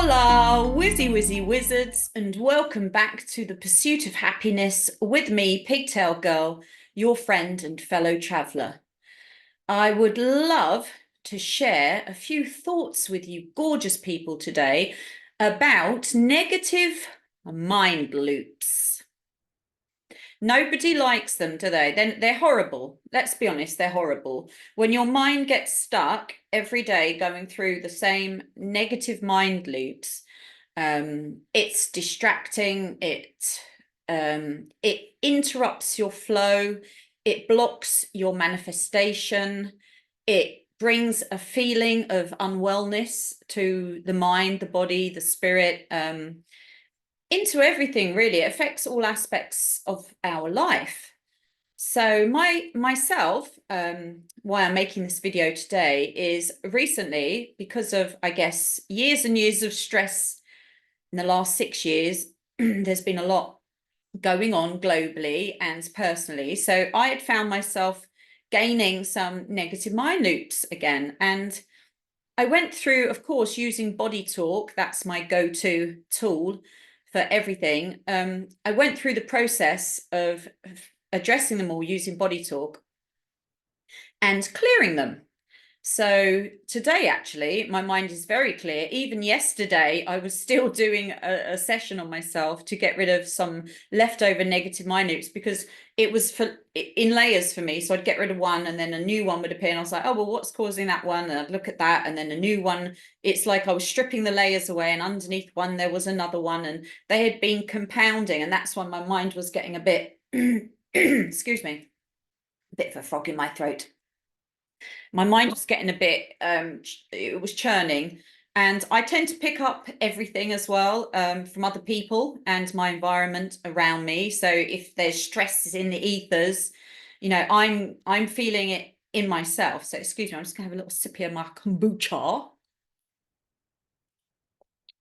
Hola, whizzy wizards, and welcome back to the pursuit of happiness with me, Pigtail Girl, your friend and fellow traveler. I would love to share a few thoughts with you, gorgeous people, today about negative mind loops. Nobody likes them, do they? Then they're horrible. Let's be honest, they're horrible. When your mind gets stuck every day going through the same negative mind loops, it's distracting. It interrupts your flow. It blocks your manifestation. It brings a feeling of unwellness to the mind, the body, the spirit. Into everything, really. It affects all aspects of our life. So myself, why I'm making this video today is recently, because of, I guess, years and years of stress in the last 6 years, there's been a lot going on globally and personally. So I had found myself gaining some negative mind loops again. And I went through, of course, using body talk. That's my go-to tool for everything. I went through the process of addressing them all using body talk and clearing them. So today, actually, my mind is very clear. Even yesterday, I was still doing a session on myself to get rid of some leftover negative mind loops because it was in layers for me. So I'd get rid of one and then a new one would appear. And I was like, oh, well, what's causing that one? And I'd look at that and then a new one. It's like I was stripping the layers away, and underneath one, there was another one. And they had been compounding. And that's when my mind was getting a bit, excuse me, a bit of a frog in my throat. My mind was getting a bit it was churning, and I tend to pick up everything as well, from other people and my environment around me. So if there's stress in the ethers, I'm feeling it in myself. So excuse me, I'm just gonna have a little sip here of my kombucha.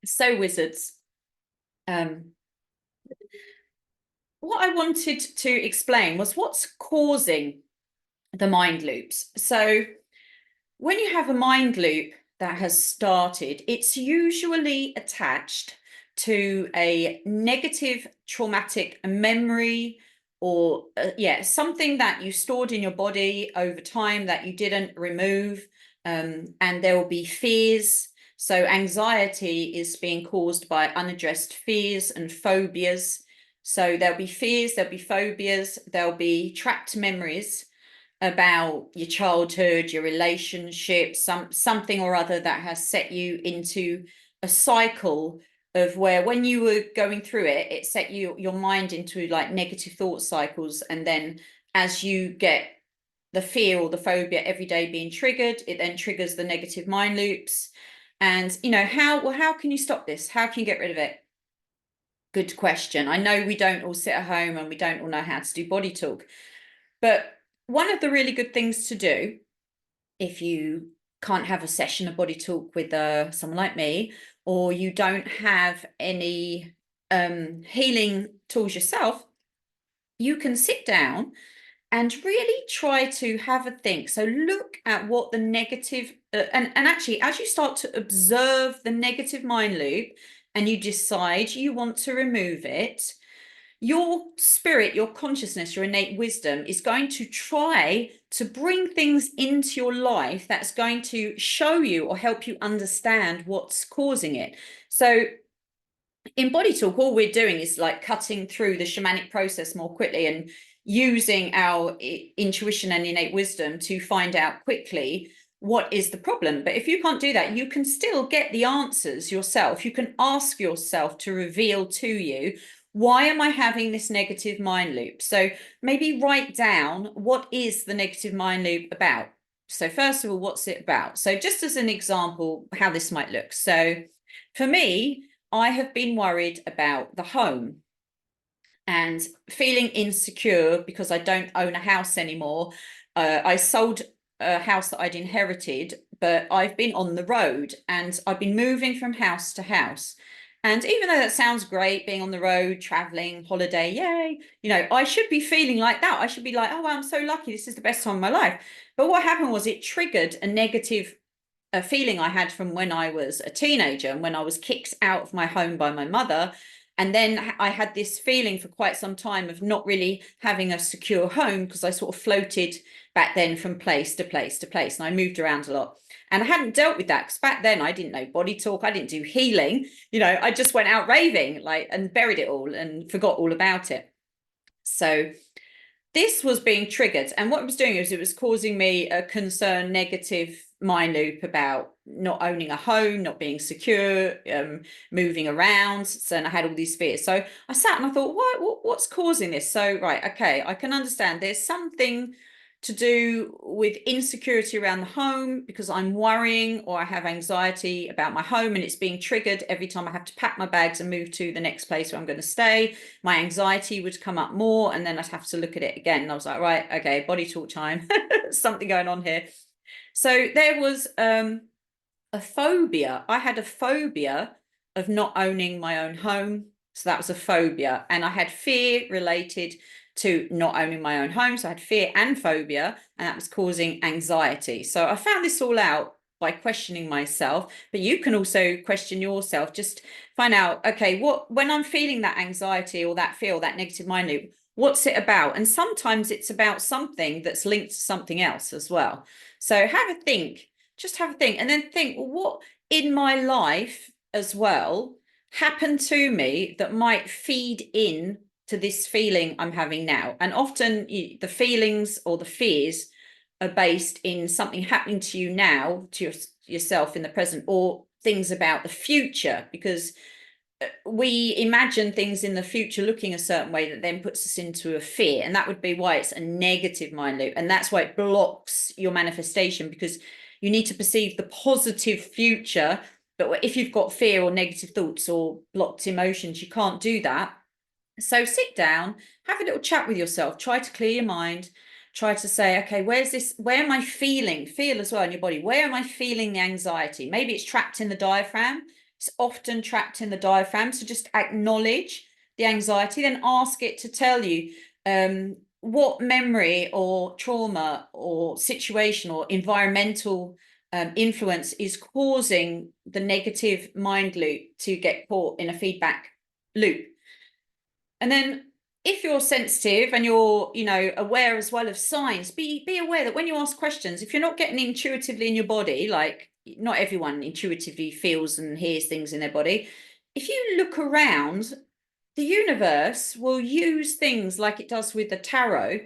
So wizards, um what I wanted to explain was what's causing the mind loops. So when you have a mind loop that has started, it's usually attached to a negative traumatic memory, or something that you stored in your body over time that you didn't remove. And there will be fears. So anxiety is being caused by unaddressed fears and phobias. So there'll be fears, there'll be phobias, there'll be trapped memories about your childhood, your relationship, something or other that has set you into a cycle of where, when you were going through it, it set your mind into like negative thought cycles. And then as you get the fear or the phobia every day being triggered, it then triggers the negative mind loops. And how can you stop this? How can you get rid of it? Good question. I know we don't all sit at home and we don't all know how to do body talk, but one of the really good things to do, if you can't have a session of body talk with someone like me, or you don't have any healing tools yourself, you can sit down and really try to have a think. So look at what the negative, and actually, as you start to observe the negative mind loop and you decide you want to remove it, your spirit, your consciousness, your innate wisdom is going to try to bring things into your life that's going to show you or help you understand what's causing it. So in body talk, all we're doing is like cutting through the shamanic process more quickly and using our intuition and innate wisdom to find out quickly what is the problem. But if you can't do that, you can still get the answers yourself. You can ask yourself to reveal to you, why am I having this negative mind loop? So maybe write down, what is the negative mind loop about? So first of all, what's it about? So just as an example, how this might look. So for me, I have been worried about the home and feeling insecure because I don't own a house anymore. I sold a house that I'd inherited, but I've been on the road and I've been moving from house to house. And even though that sounds great, being on the road, traveling, holiday, yay, I should be feeling like that. I should be like, oh, I'm so lucky. This is the best time of my life. But what happened was it triggered a negative a feeling I had from when I was a teenager and when I was kicked out of my home by my mother. And then I had this feeling for quite some time of not really having a secure home, because I sort of floated back then from place to place to place, and I moved around a lot. And I hadn't dealt with that, because back then I didn't know body talk, I didn't do healing, I just went out raving, like, and buried it all and forgot all about it. So this was being triggered, and what it was doing is it was causing me a concern, negative mind loop about not owning a home, not being secure, moving around. So, and I had all these fears. So I sat and I thought, what's causing this? So, right, okay, I can understand there's something to do with insecurity around the home, because I'm worrying or I have anxiety about my home, and it's being triggered every time I have to pack my bags and move to the next place where I'm going to stay. My anxiety would come up more, and then I'd have to look at it again. And I was like, right, okay, body talk time. Something going on here. So there was a phobia. I had a phobia of not owning my own home. So that was a phobia. And I had fear related to not owning my own home. So I had fear and phobia, and that was causing anxiety. So I found this all out by questioning myself, but you can also question yourself. Just find out, okay, when I'm feeling that anxiety or that fear or that negative mind loop, what's it about? And sometimes it's about something that's linked to something else as well. So have a think, just have a think, and then think, well, what in my life as well happened to me that might feed in to this feeling I'm having now? And often the feelings or the fears are based in something happening to you now, to yourself in the present, or things about the future, because we imagine things in the future looking a certain way that then puts us into a fear, and that would be why it's a negative mind loop, and that's why it blocks your manifestation, because you need to perceive the positive future. But if you've got fear or negative thoughts or blocked emotions, you can't do that. So sit down, have a little chat with yourself, try to clear your mind, try to say, okay, where am I feeling? Feel as well in your body. Where am I feeling the anxiety? Maybe it's trapped in the diaphragm. It's often trapped in the diaphragm. So just acknowledge the anxiety, then ask it to tell you what memory or trauma or situation or environmental influence is causing the negative mind loop to get caught in a feedback loop. And then if you're sensitive and you're, aware as well of signs, be aware that when you ask questions, if you're not getting intuitively in your body, like not everyone intuitively feels and hears things in their body, if you look around, the universe will use things like it does with the tarot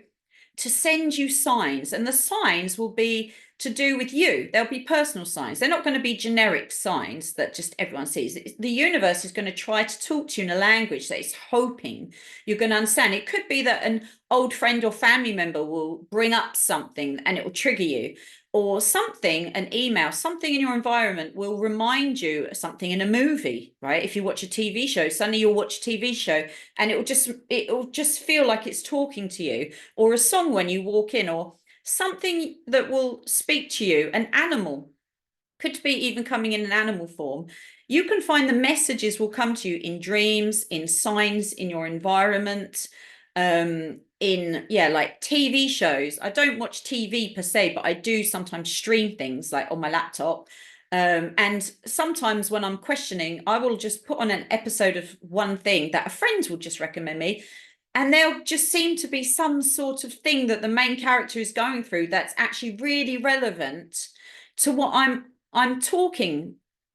to send you signs, and the signs will be to do with you. There'll be personal signs. They're not going to be generic signs that just everyone sees. The universe is going to try to talk to you in a language that it's hoping you're going to understand. It could be that an old friend or family member will bring up something and it will trigger you, or something, an email, something in your environment will remind you of something in a movie, right? If you watch a TV show, suddenly you'll watch a TV show and it will just feel like it's talking to you, or a song when you walk in, or something that will speak to you. An animal could be even coming in an animal form. You can find the messages will come to you in dreams, in signs in your environment, like TV shows. I don't watch TV per se, but I do sometimes stream things like on my laptop. And sometimes when I'm questioning, I will just put on an episode of one thing that a friend will just recommend me. And there'll just seem to be some sort of thing that the main character is going through that's actually really relevant to what I'm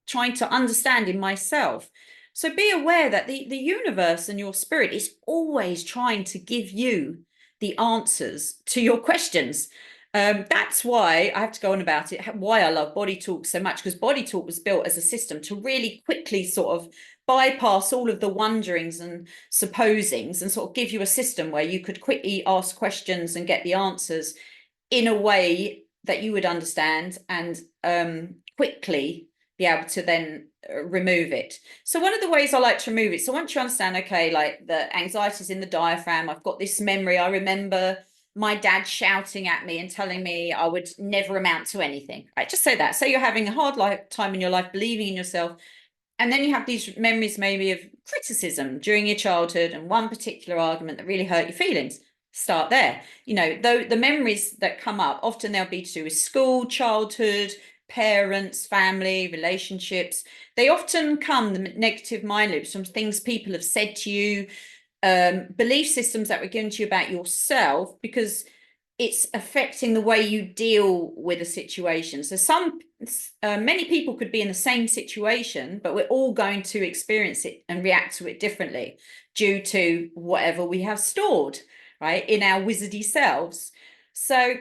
trying to understand in myself. So be aware that the universe and your spirit is always trying to give you the answers to your questions. That's why I have to go on about it, why I love Body Talk so much, because Body Talk was built as a system to really quickly sort of bypass all of the wonderings and supposings and sort of give you a system where you could quickly ask questions and get the answers in a way that you would understand, and quickly be able to then remove it. So one of the ways I like to remove it, so once you understand, okay, like the anxiety is in the diaphragm, I've got this memory, I remember my dad shouting at me and telling me I would never amount to anything, right? Just say that. Say you're having a hard time in your life, believing in yourself, and then you have these memories maybe of criticism during your childhood and one particular argument that really hurt your feelings. Start there. Though the memories that come up, often they'll be to do with school, childhood, parents, family, relationships. They often come, the negative mind loops, from things people have said to you, belief systems that were given to you about yourself, because it's affecting the way you deal with a situation. So many people could be in the same situation, but we're all going to experience it and react to it differently due to whatever we have stored, right, in our wizardy selves. So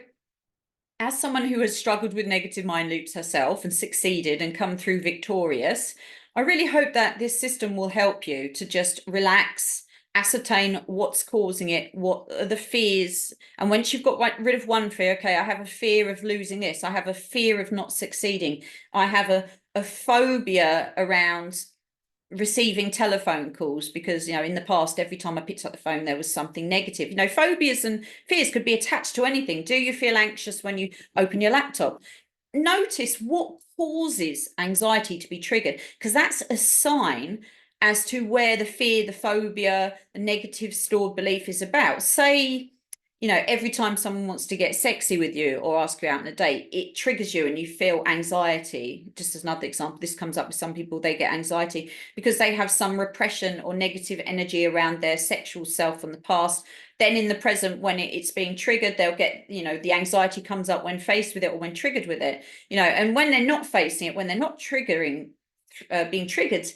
as someone who has struggled with negative mind loops herself and succeeded and come through victorious, I really hope that this system will help you to just relax, ascertain what's causing it, what are the fears. And once you've got rid of one fear, okay, I have a fear of losing this, I have a fear of not succeeding, I have a phobia around receiving telephone calls, because in the past, every time I picked up the phone there was something negative. Phobias and fears could be attached to anything. Do you feel anxious when you open your laptop? Notice what causes anxiety to be triggered, because that's a sign as to where the fear, the phobia, the negative stored belief is about. Say, every time someone wants to get sexy with you or ask you out on a date, it triggers you and you feel anxiety. Just as another example, this comes up with some people, they get anxiety because they have some repression or negative energy around their sexual self from the past. Then in the present, when it's being triggered, they'll get, the anxiety comes up when faced with it or when triggered with it, and when they're not facing it, when they're not being triggered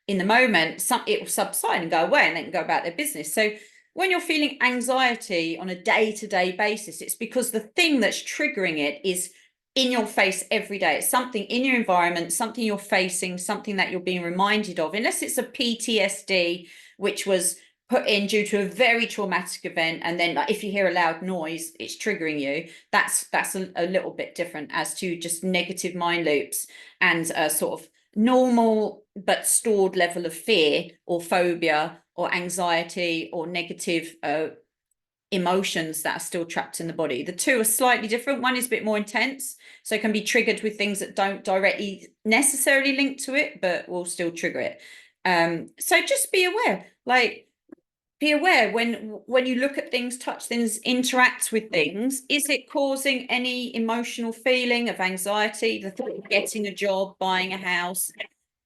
in the moment, it will subside and go away and they can go about their business. So when you're feeling anxiety on a day-to-day basis, it's because the thing that's triggering it is in your face every day. It's something in your environment, something you're facing, something that you're being reminded of, unless it's a PTSD, which was put in due to a very traumatic event. And then if you hear a loud noise, it's triggering you. That's a little bit different as to just negative mind loops and a sort of normal but stored level of fear or phobia or anxiety or negative emotions that are still trapped in the body. The two are slightly different. One is a bit more intense, so it can be triggered with things that don't directly necessarily link to it, but will still trigger it. So just be aware, be aware when you look at things, touch things, interact with things, is it causing any emotional feeling of anxiety? The thought of getting a job, buying a house,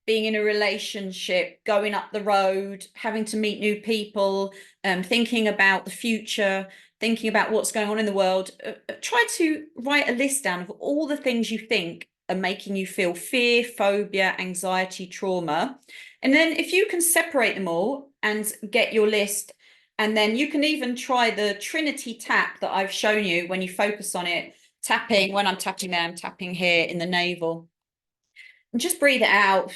being in a relationship, going up the road, having to meet new people, thinking about the future, thinking about what's going on in the world. Try to write a list down of all the things you think are making you feel fear, phobia, anxiety, trauma. And then if you can separate them all and get your list, and then you can even try the Trinity tap that I've shown you when you focus on it, tapping. When I'm tapping there, I'm tapping here in the navel. And just breathe it out.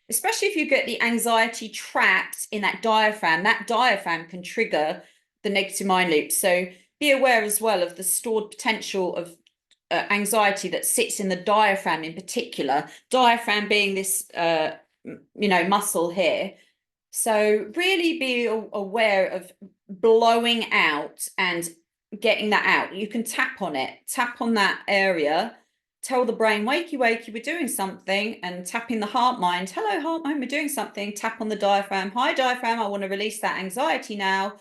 Especially if you get the anxiety trapped in that diaphragm can trigger the negative mind loop. So be aware as well of the stored potential of anxiety that sits in the diaphragm in particular, diaphragm being this, muscle here. So really be aware of blowing out and getting that out. You can tap on it, tap on that area, tell the brain, wakey, wakey, we're doing something, and tapping the heart mind, hello, heart mind, we're doing something, tap on the diaphragm, hi, diaphragm, I want to release that anxiety now,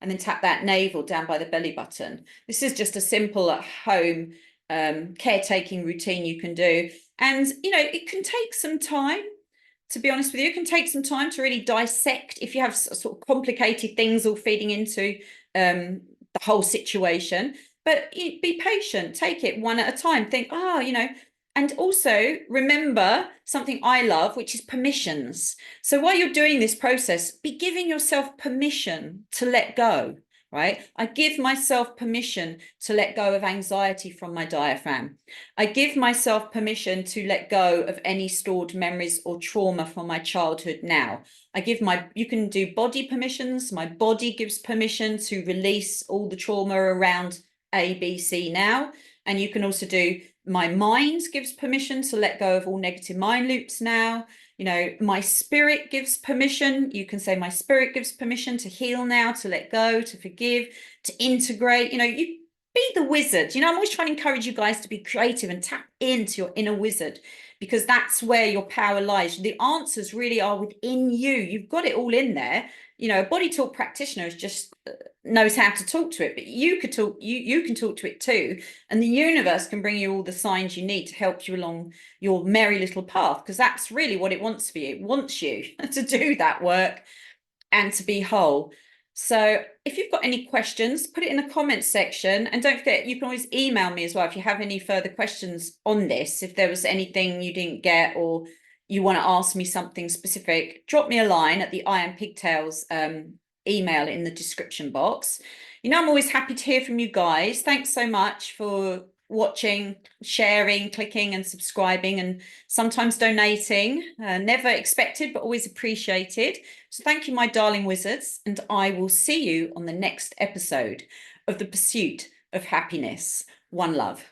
and then tap that navel down by the belly button. This is just a simple at home caretaking routine you can do. And, it can take some time. To be honest with you, it can take some time to really dissect if you have sort of complicated things all feeding into the whole situation. But be patient, take it one at a time. Think, and also remember something I love, which is permissions. So while you're doing this process, be giving yourself permission to let go, right? I give myself permission to let go of anxiety from my diaphragm. I give myself permission to let go of any stored memories or trauma from my childhood now. You can do body permissions. My body gives permission to release all the trauma around A, B, C now. And you can also do my mind gives permission to let go of all negative mind loops now. My spirit gives permission. You can say my spirit gives permission to heal now, to let go, to forgive, to integrate. You be the wizard. I'm always trying to encourage you guys to be creative and tap into your inner wizard, because that's where your power lies. The answers really are within you. You've got it all in there. You know, a body talk practitioner is just knows how to talk to it, but you could talk, you can talk to it too, and the universe can bring you all the signs you need to help you along your merry little path, because that's really what it wants for you. It wants you to do that work and to be whole. So if you've got any questions, put it in the comments section, and don't forget, you can always email me as well if you have any further questions on this. If there was anything you didn't get, or you want to ask me something specific, drop me a line at the I Am Pigtails email in the description box. You know, I'm always happy to hear from you guys. Thanks so much for watching, sharing, clicking and subscribing, and sometimes donating. Never expected, but always appreciated. So thank you, my darling wizards, and I will see you on the next episode of The Pursuit of Happiness. One love.